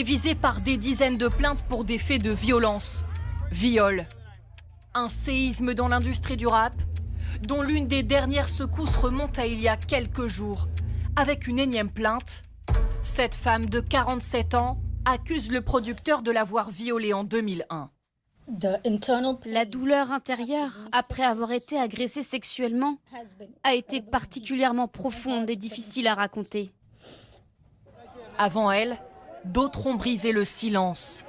est visé par des dizaines de plaintes pour des faits de violence, viol. Un séisme dans l'industrie du rap, dont l'une des dernières secousses remonte à il y a quelques jours. Avec une énième plainte, cette femme de 47 ans accuse le producteur de l'avoir violée en 2001. La douleur intérieure, après avoir été agressée sexuellement, a été particulièrement profonde et difficile à raconter. Avant elle, d'autres ont brisé le silence.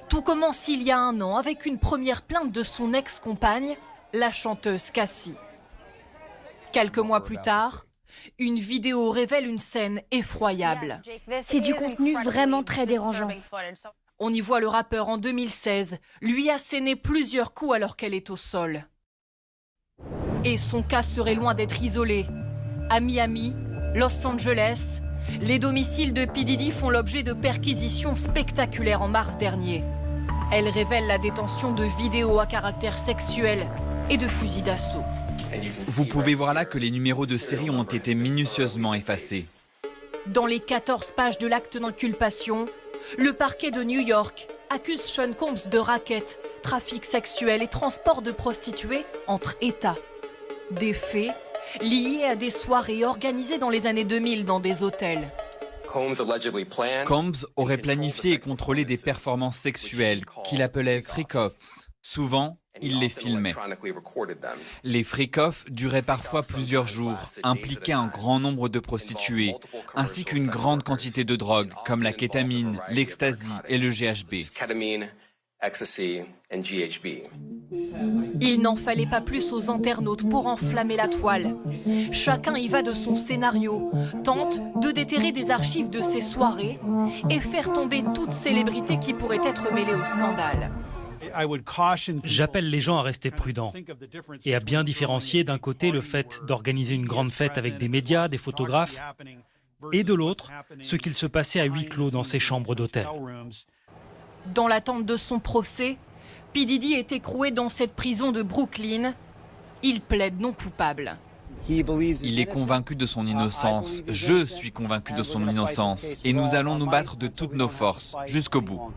Tout commence il y a 1 an avec une première plainte de son ex-compagne, la chanteuse Cassie. Quelques mois plus tard, une vidéo révèle une scène effroyable. C'est du contenu vraiment très dérangeant. On y voit le rappeur en 2016, lui asséner plusieurs coups alors qu'elle est au sol. Et son cas serait loin d'être isolé. À Miami, Los Angeles, les domiciles de P. Diddy font l'objet de perquisitions spectaculaires en mars dernier. Elles révèlent la détention de vidéos à caractère sexuel et de fusils d'assaut. Vous pouvez voir là que les numéros de série ont été minutieusement effacés. Dans les 14 pages de l'acte d'inculpation, le parquet de New York accuse Sean Combs de racket, trafic sexuel et transport de prostituées entre États. Des faits liés à des soirées organisées dans les années 2000 dans des hôtels. Combs aurait planifié et contrôlé des performances sexuelles qu'il appelait freak-offs. Souvent, il les filmait. Les freak-offs duraient parfois plusieurs jours, impliquaient un grand nombre de prostituées, ainsi qu'une grande quantité de drogues comme la kétamine, l'ecstasy et le GHB. Il n'en fallait pas plus aux internautes pour enflammer la toile. Chacun y va de son scénario, tente de déterrer des archives de ses soirées et faire tomber toute célébrité qui pourrait être mêlée au scandale. J'appelle les gens à rester prudents et à bien différencier d'un côté le fait d'organiser une grande fête avec des médias, des photographes, et de l'autre, ce qu'il se passait à huis clos dans ces chambres d'hôtel. Dans l'attente de son procès, P. Diddy est écroué dans cette prison de Brooklyn. Il plaide non coupable. Il est convaincu de son innocence. Je suis convaincu de son innocence. Et nous allons nous battre de toutes nos forces, jusqu'au bout.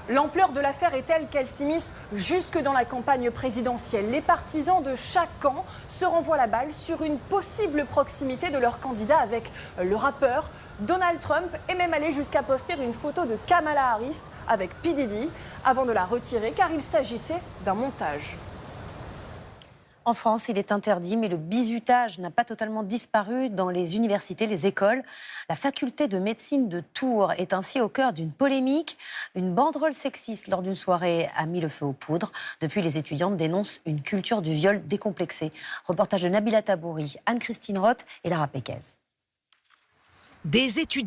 L'ampleur de l'affaire est telle qu'elle s'immisce jusque dans la campagne présidentielle. Les partisans de chaque camp se renvoient la balle sur une possible proximité de leur candidat avec le rappeur Donald Trump et même aller jusqu'à poster une photo de Kamala Harris avec P. Diddy avant de la retirer car il s'agissait d'un montage. En France, il est interdit, mais le bizutage n'a pas totalement disparu dans les universités, les écoles. La faculté de médecine de Tours est ainsi au cœur d'une polémique. Une banderole sexiste lors d'une soirée a mis le feu aux poudres. Depuis, les étudiantes dénoncent une culture du viol décomplexée. Reportage de Nabila Tabouri, Anne-Christine Roth et Lara Péquez. Des étudiants